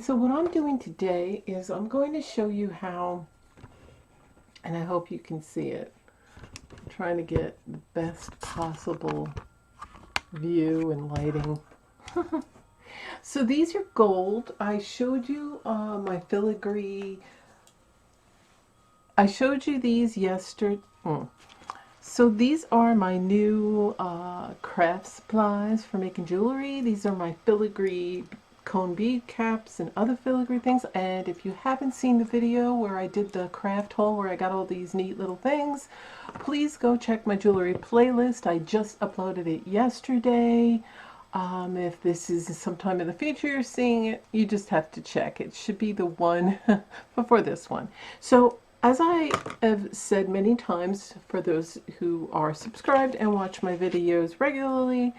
so what I'm doing today is I'm going to show you how, and I hope you can see it, I'm trying to get the best possible view and lighting. So these are gold. I showed you my filigree. I showed you these yesterday. So these are my new craft supplies for making jewelry. These are my filigree cone bead caps and other filigree things. And if you haven't seen the video where I did the craft haul where I got all these neat little things, please go check my jewelry playlist. I just uploaded it yesterday. If this is sometime in the future you're seeing it, you just have to check. It should be the one before this one. So as I have said many times, for those who are subscribed and watch my videos regularly,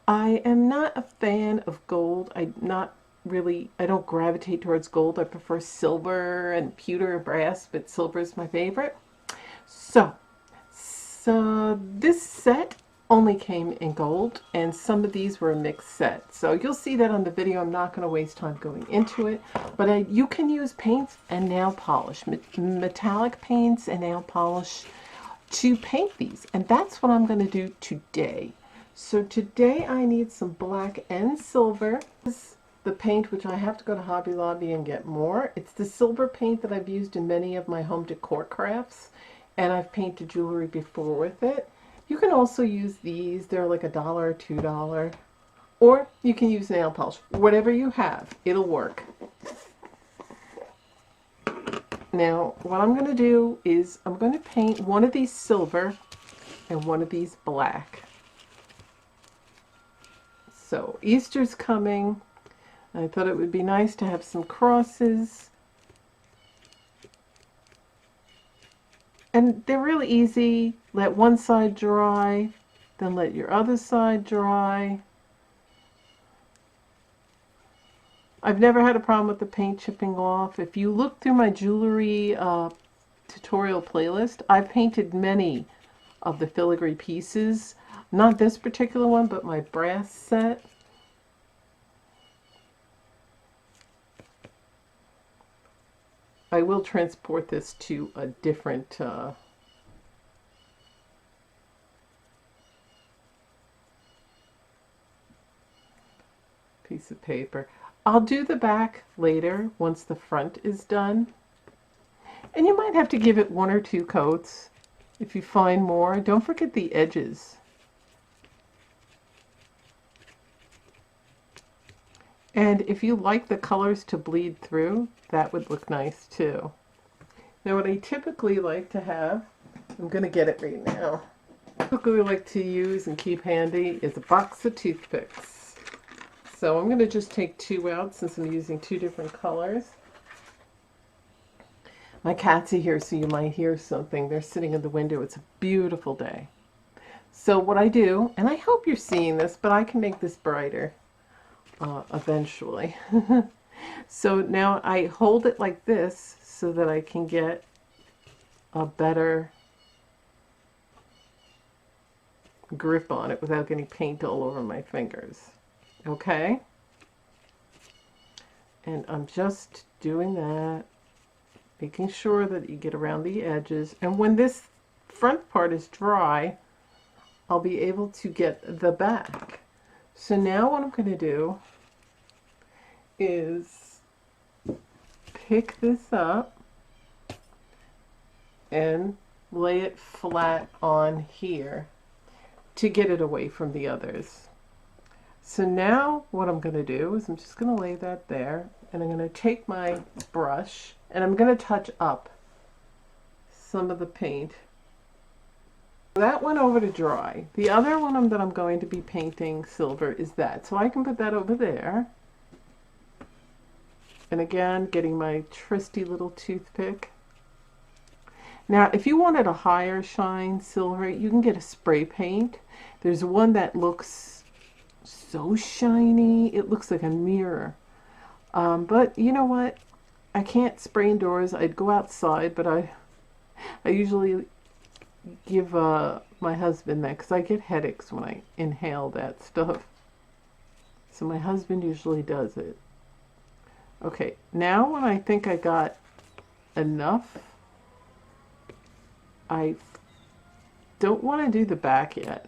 I am not a fan of gold. I don't gravitate towards gold. I prefer silver and pewter and brass, but silver is my favorite. So this set only came in gold, and some of these were a mixed set. So you'll see that on the video. I'm not going to waste time going into it, but you can use paints and nail polish, metallic paints and nail polish to paint these, and that's what I'm going to do today. So today I need some black and silver. This is the paint, which I have to go to Hobby Lobby and get more. It's the silver paint that I've used in many of my home decor crafts, and I've painted jewelry before with it. You can also use these. They're like $1 or $2. Or you can use nail polish. Whatever you have, it'll work. Now, what I'm going to do is I'm going to paint one of these silver and one of these black. So Easter's coming. I thought it would be nice to have some crosses. And they're really easy. Let one side dry, then let your other side dry. I've never had a problem with the paint chipping off. If you look through my jewelry tutorial playlist, I've painted many of the filigree pieces. Not this particular one, but my brass set. I will transport this to a different piece of paper. I'll do the back later once the front is done. And you might have to give it 1 or 2 coats if you find more. Don't forget the edges. And if you like the colors to bleed through, that would look nice too. Now what I typically like to have, I'm going to get it right now, typically like to use and keep handy is a box of toothpicks. So I'm going to just take 2 out since I'm using 2 different colors. My cats are here, so you might hear something. They're sitting in the window. It's a beautiful day. So what I do, and I hope you're seeing this, but I can make this brighter eventually. So now I hold it like this so that I can get a better grip on it without getting paint all over my fingers. Okay? And I'm just doing that, making sure that you get around the edges. And when this front part is dry, I'll be able to get the back. So now what I'm going to do is pick this up and lay it flat on here to get it away from the others. So now what I'm going to do is I'm just going to lay that there, and I'm going to take my brush and I'm going to touch up some of the paint. That went over to dry. The other one that I'm going to be painting silver is that. So I can put that over there. And again, getting my trusty little toothpick. Now, if you wanted a higher shine silver, you can get a spray paint. There's one that looks so shiny, it looks like a mirror. But you know what? I can't spray indoors. I'd go outside, but I usually give my husband that because I get headaches when I inhale that stuff. So my husband usually does it. Okay, now when I think I got enough, I don't want to do the back yet.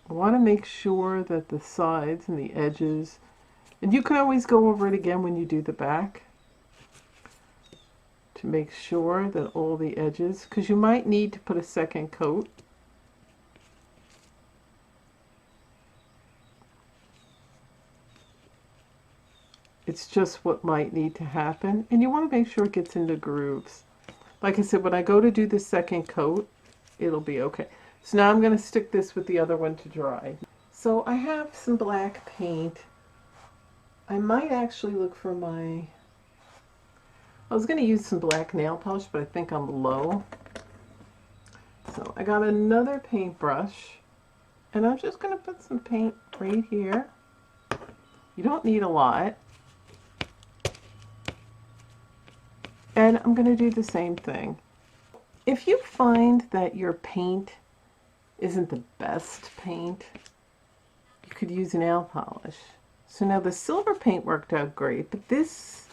I want to make sure that the sides and the edges, and you can always go over it again when you do the back to make sure that all the edges, because you might need to put a second coat. It's just what might need to happen, and you want to make sure it gets into grooves. Like I said, when I go to do the second coat, it'll be okay. So now I'm going to stick this with the other one to dry. So I have some black paint. I might actually look for I was going to use some black nail polish, but I think I'm low. So I got another paintbrush, and I'm just going to put some paint right here. You don't need a lot. And I'm going to do the same thing. If you find that your paint isn't the best paint, you could use nail polish. So now the silver paint worked out great, but this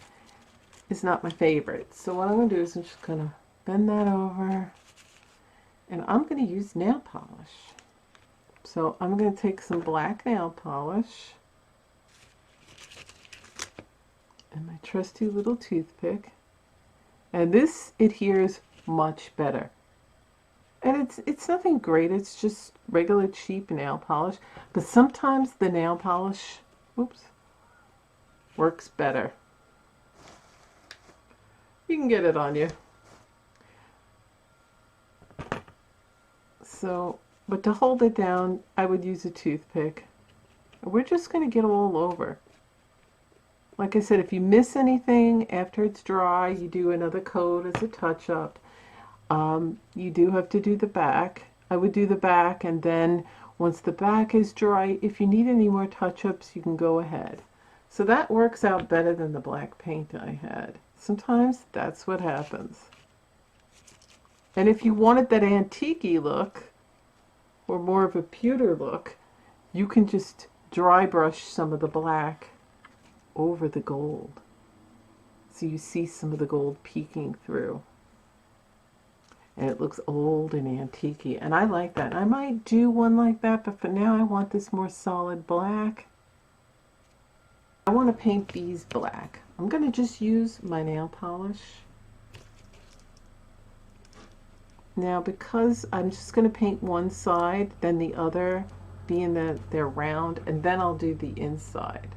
is not my favorite. So what I'm going to do is I'm just going to bend that over, and I'm going to use nail polish. So I'm going to take some black nail polish and my trusty little toothpick, and this adheres much better. And it's nothing great, it's just regular cheap nail polish. But sometimes the nail polish, works better. You can get it on you. So, but to hold it down, I would use a toothpick. We're just going to get all over. Like I said, if you miss anything after it's dry, you do another coat as a touch-up. You do have to do the back. I would do the back, and then once the back is dry, if you need any more touch-ups, you can go ahead. So that works out better than the black paint I had. Sometimes that's what happens. And if you wanted that antique-y look, or more of a pewter look, you can just dry brush some of the black over the gold. So you see some of the gold peeking through. And it looks old and antique-y. And I like that. I might do one like that, but for now I want this more solid black. I want to paint these black. I'm going to just use my nail polish. Now because I'm just going to paint one side, then the other, being that they're round, and then I'll do the inside.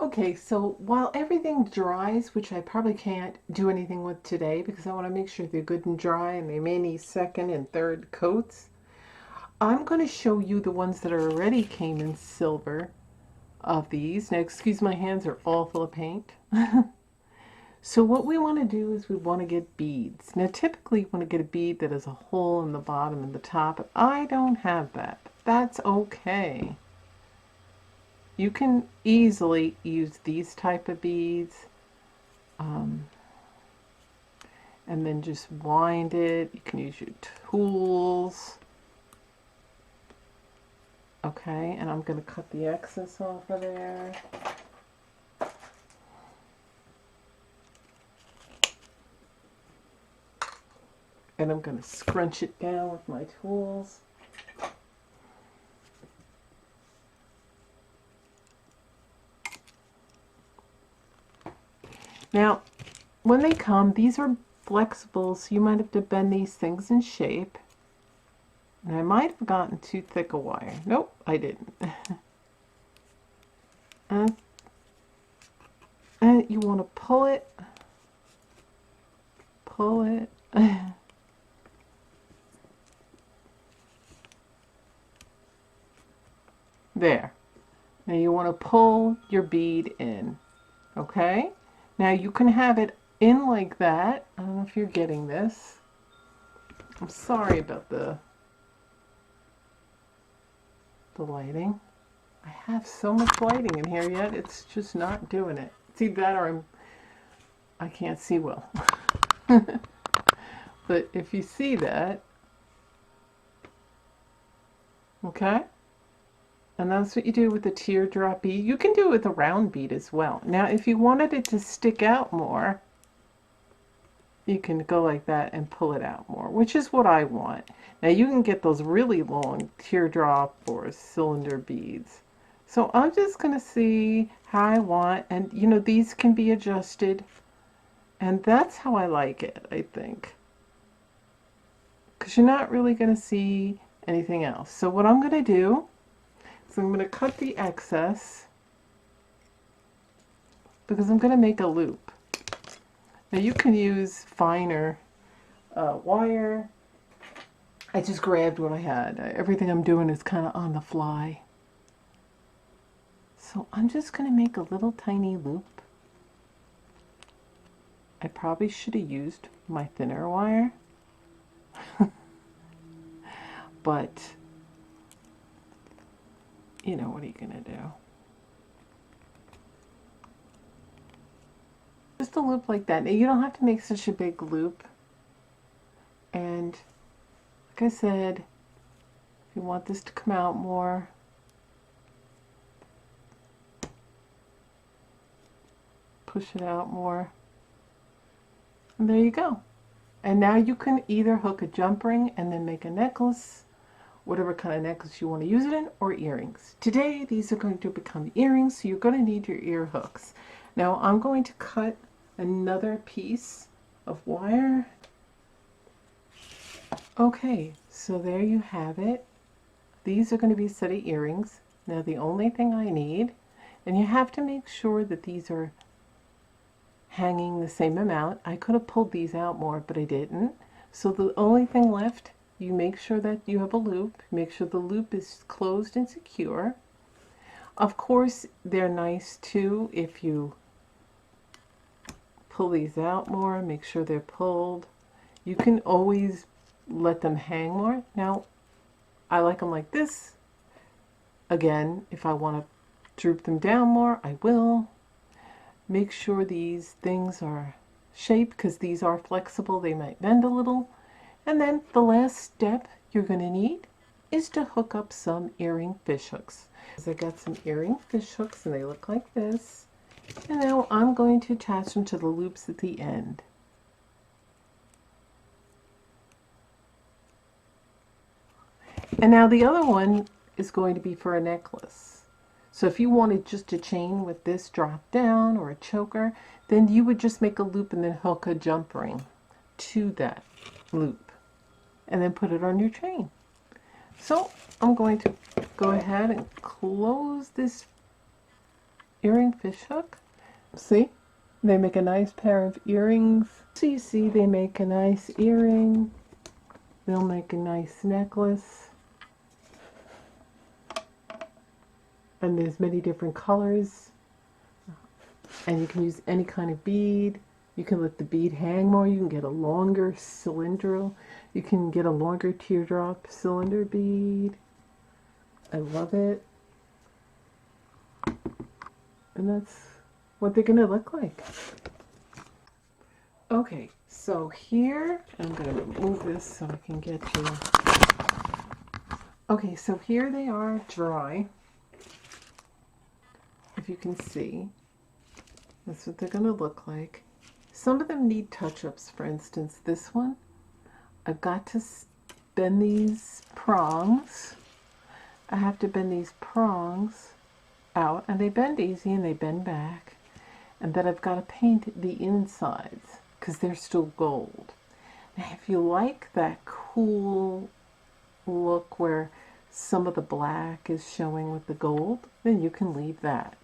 Okay, so while everything dries, which I probably can't do anything with today because I want to make sure they're good and dry and they may need second and third coats, I'm going to show you the ones that already came in silver of these. Now, excuse my hands are all full of paint. So what we want to do is we want to get beads. Now, typically you want to get a bead that has a hole in the bottom and the top, but I don't have that. That's okay. You can easily use these type of beads, and then just wind it. You can use your tools. Okay, and I'm going to cut the excess off of there. And I'm going to scrunch it down with my tools. Now, when they come, these are flexible, so you might have to bend these things in shape. And I might have gotten too thick a wire. Nope, I didn't. And you want to pull it. Pull it. There. Now you want to pull your bead in. Okay? Now you can have it in like that. I don't know if you're getting this. I'm sorry about the lighting. I have so much lighting in here yet, it's just not doing it. It's either that or I can't see well. But if you see that, okay? And that's what you do with the teardrop bead. You can do it with a round bead as well. Now, if you wanted it to stick out more, you can go like that and pull it out more, which is what I want. Now, you can get those really long teardrop or cylinder beads. So I'm just going to see how I want, and you know, these can be adjusted, and that's how I like it, I think. Because you're not really going to see anything else. So what I'm going to do is I'm going to cut the excess because I'm going to make a loop. Now you can use finer wire. I just grabbed what I had. Everything I'm doing is kind of on the fly. So I'm just going to make a little tiny loop. I probably should have used my thinner wire. But, you know, what are you going to do? Just a loop like that. Now, you don't have to make such a big loop. And, like I said, if you want this to come out more, push it out more. And there you go. And now you can either hook a jump ring and then make a necklace, whatever kind of necklace you want to use it in, or earrings. Today, these are going to become earrings, so you're going to need your ear hooks. Now, I'm going to cut another piece of wire. Okay, so there you have it. These are going to be a set of earrings. Now, the only thing I need, and you have to make sure that these are hanging the same amount. I could have pulled these out more, but I didn't. So the only thing left, you make sure that you have a loop. Make sure the loop is closed and secure. Of course, they're nice too if you pull these out more. Make sure they're pulled. You can always let them hang more. Now, I like them like this. Again, if I want to droop them down more, I will. Make sure these things are shaped because these are flexible. They might bend a little. And then the last step you're going to need is to hook up some earring fish hooks. So I got some earring fish hooks and they look like this. And now I'm going to attach them to the loops at the end. And now the other one is going to be for a necklace. So if you wanted just a chain with this drop down or a choker, then you would just make a loop and then hook a jump ring to that loop and then put it on your chain. So I'm going to go ahead and close this earring fish hook. See, they make a nice pair of earrings. So you see they make a nice earring. They'll make a nice necklace. And there's many different colors, and you can use any kind of bead. You can let the bead hang more. You can get a longer cylindrical. You can get a longer teardrop cylinder bead. I love it. And that's what they're gonna look like. Okay, so here, I'm gonna remove this so I can get you. Okay, so here they are dry. If you can see, that's what they're going to look like. Some of them need touch-ups. For instance, this one, I've got to bend these prongs. I have to bend these prongs out, and they bend easy and they bend back. And then I've got to paint the insides because they're still gold. Now, if you like that cool look where some of the black is showing with the gold, then you can leave that.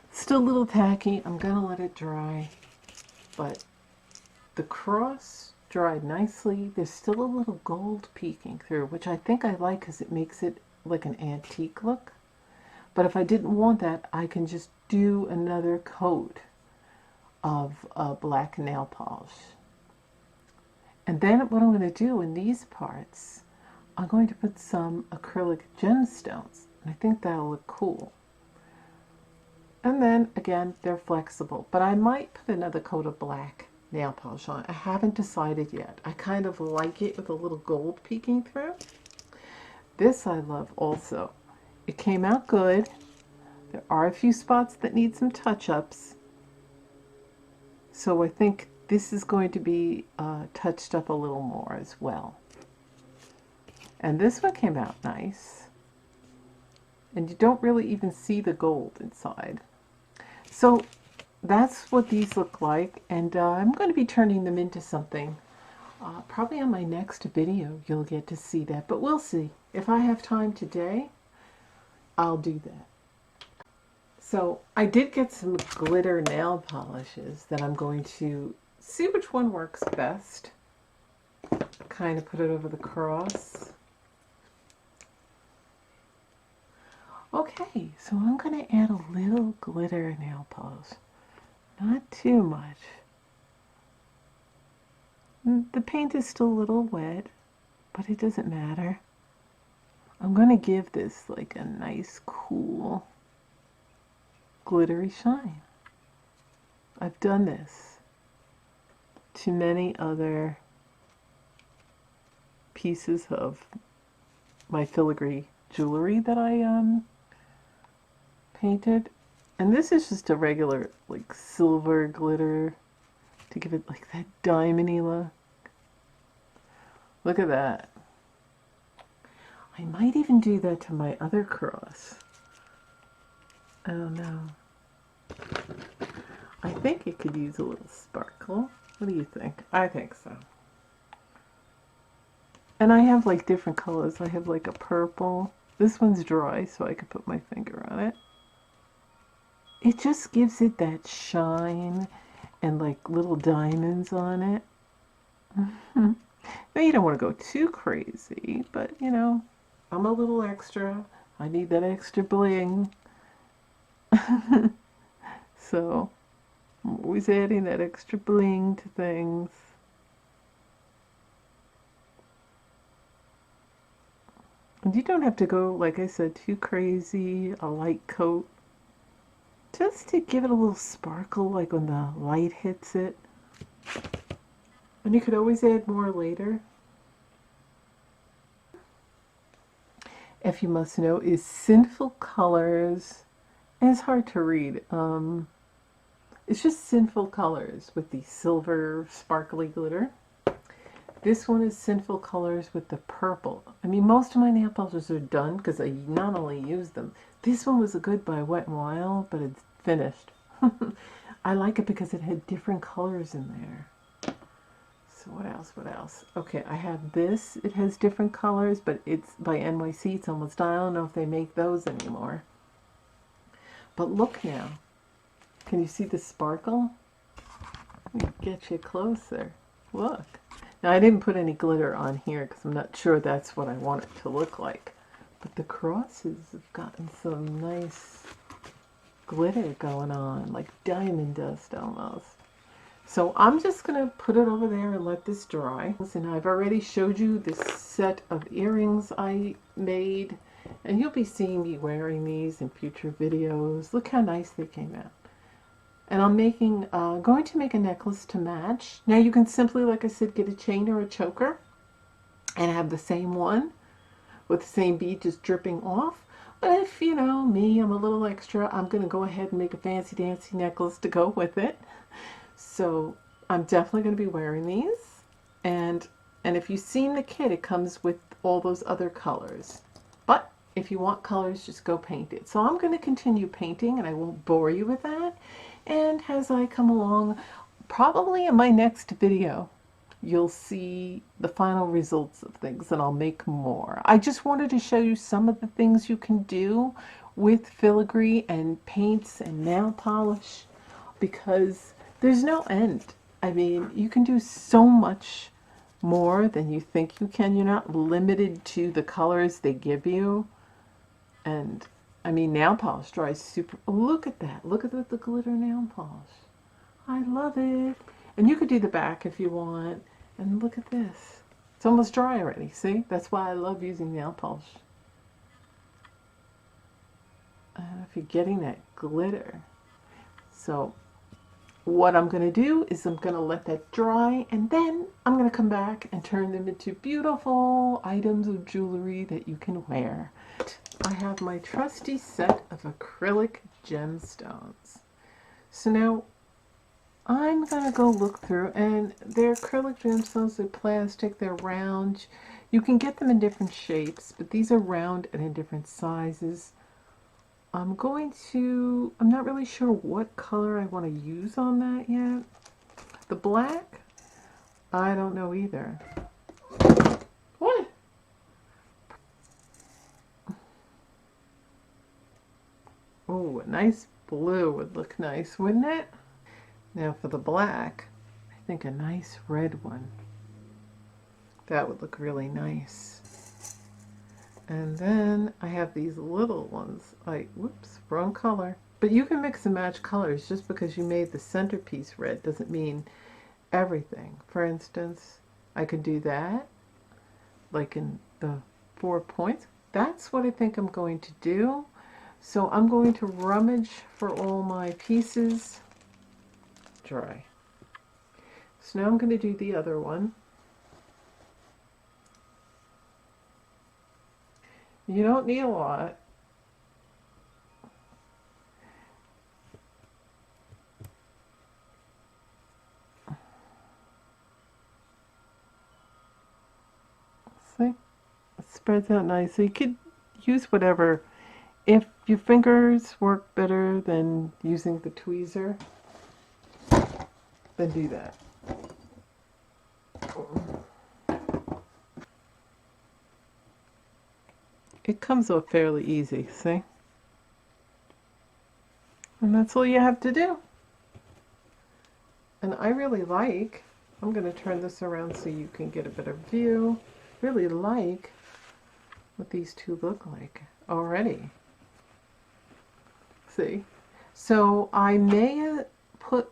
Still a little tacky. I'm going to let it dry. But the cross dried nicely. There's still a little gold peeking through, which I think I like because it makes it like an antique look. But if I didn't want that, I can just do another coat of black nail polish. And then what I'm going to do in these parts, I'm going to put some acrylic gemstones. And I think that'll look cool. And then, again, they're flexible. But I might put another coat of black nail polish on. I haven't decided yet. I kind of like it with a little gold peeking through. This I love also. it came out good. There are a few spots that need some touch-ups. So I think this is going to be touched up a little more as well. And this one came out nice. And you don't really even see the gold inside. So that's what these look like. And I'm going to be turning them into something. Probably on my next video you'll get to see that. But we'll see. If I have time today, I'll do that. So I did get some glitter nail polishes that I'm going to see which one works best. Kind of put it over the cross. Okay, so I'm going to add a little glitter nail polish. Not too much. The paint is still a little wet, but it doesn't matter. I'm going to give this like a nice, cool, glittery shine. I've done this to many other pieces of my filigree jewelry that I painted, and this is just a regular like silver glitter to give it like that diamondy look. Look at that. I might even do that to my other cross. I don't know. I think it could use a little sparkle. What do you think? I think so. And I have like different colors. I have like a purple. This one's dry, so I could put my finger on it. It just gives it that shine and like little diamonds on it. Now you don't want to go too crazy, but you know, I'm a little extra. I need that extra bling. So I'm always adding that extra bling to things. And you don't have to go, like I said, too crazy, a light coat. Just to give it a little sparkle, like when the light hits it. And you could always add more later. If you must know, is Sinful Colors. And it's hard to read. It's just Sinful Colors with the silver sparkly glitter. This one is Sinful Colors with the purple. I mean, most of my nail polishes are done because I not only use them. This one was a good by Wet n Wild, but it's finished. I like it because it had different colors in there. So what else? What else? Okay, I have this. It has different colors, but it's by NYC. It's almost done. I don't know if they make those anymore. But look now. Can you see the sparkle? Let me get you closer. Look. Now I didn't put any glitter on here because I'm not sure that's what I want it to look like. But the crosses have gotten some nice glitter going on, like diamond dust almost. So I'm just going to put it over there and let this dry. And I've already showed you this set of earrings I made. And you'll be seeing me wearing these in future videos. Look how nice they came out. And I'm going to make a necklace to match. Now you can simply, like I said, get a chain or a choker and have the same one with the same bead just dripping off. But if, you know, me, I'm a little extra, I'm going to go ahead and make a fancy dancy necklace to go with it. So I'm definitely going to be wearing these. And if you've seen the kit, it comes with all those other colors. But if you want colors, just go paint it. So I'm going to continue painting, and I won't bore you with that. And as I come along, probably in my next video, you'll see the final results of things, and I'll make more. I just wanted to show you some of the things you can do with filigree and paints and nail polish, because there's no end. I mean, you can do so much more than you think you can. You're not limited to the colors they give you. And I mean, nail polish dries super. Look at that. Look at the glitter nail polish. I love it. And you could do the back if you want. And look at this. It's almost dry already. See? That's why I love using nail polish. If you're getting that glitter. So what I'm going to do is I'm going to let that dry, and then I'm going to come back and turn them into beautiful items of jewelry that you can wear. I have my trusty set of acrylic gemstones. So now I'm gonna go look through, and they're acrylic gemstones, they're plastic, they're round. You can get them in different shapes, but these are round and in different sizes. I'm not really sure what color I want to use on that yet. The black, I don't know either. What? Oh, a nice blue would look nice, wouldn't it? Now for the black, I think a nice red one. That would look really nice. And then I have these little ones. Whoops, wrong color. But you can mix and match colors. Just because you made the centerpiece red doesn't mean everything. For instance, I could do that, like in the 4 points. That's what I think I'm going to do. So I'm going to rummage for all my pieces. Dry. So now I'm going to do the other one. You don't need a lot. See? It spreads out nicely. You could use whatever. If your fingers work better than using the tweezer, then do that. It comes off fairly easy, see? And that's all you have to do. And I really like, I'm going to turn this around so you can get a better view. Really like what these two look like already. See? So I may put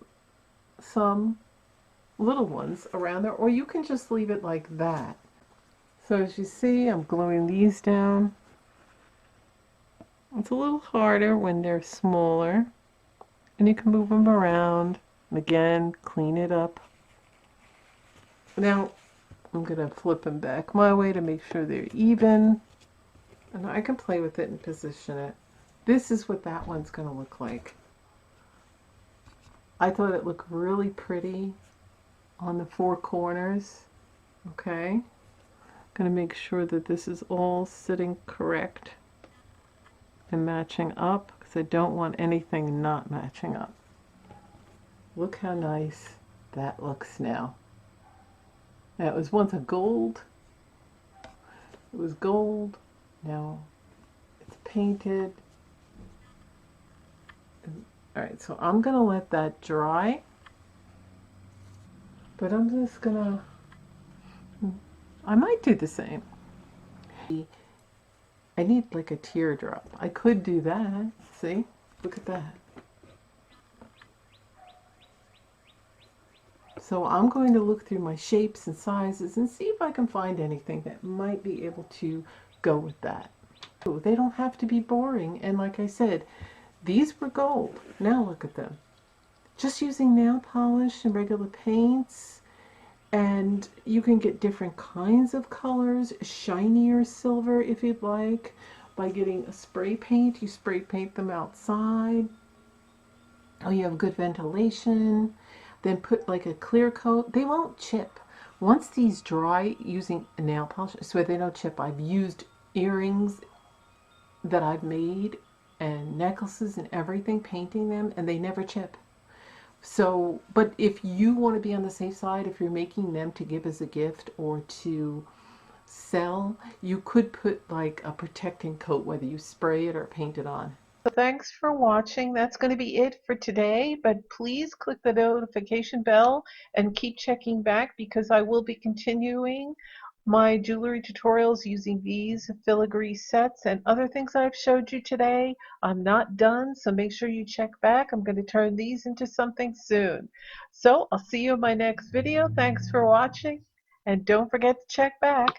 some little ones around there, or you can just leave it like that. So as you see, I'm gluing these down. It's a little harder when they're smaller, and you can move them around, and again, clean it up. Now, I'm going to flip them back my way to make sure they're even, and I can play with it and position it. This is what that one's going to look like. I thought it looked really pretty on the 4 corners. Okay, going to make sure that this is all sitting correct and matching up, because I don't want anything not matching up. Look how nice that looks now. Now, it was once a gold. It was gold. Now it's painted. Alright, so I'm going to let that dry. But I'm just going to... I might do the same. I need like a teardrop. I could do that. See? Look at that. So I'm going to look through my shapes and sizes and see if I can find anything that might be able to go with that. They don't have to be boring. And like I said, these were gold. Now look at them. Just using nail polish and regular paints. And you can get different kinds of colors, shinier silver if you'd like, by getting a spray paint. You spray paint them outside. Oh, you have good ventilation. Then put like a clear coat. They won't chip. Once these dry using nail polish, so they don't chip. I've used earrings that I've made and necklaces and everything, painting them, and they never chip. So, but if you want to be on the safe side, if you're making them to give as a gift or to sell, you could put like a protecting coat, whether you spray it or paint it on. So thanks for watching. That's going to be it for today, but please click the notification bell and keep checking back, because I will be continuing my jewelry tutorials using these filigree sets and other things I've showed you today. I'm not done, so make sure you check back. I'm going to turn these into something soon. So I'll see you in my next video. Thanks for watching, and don't forget to check back.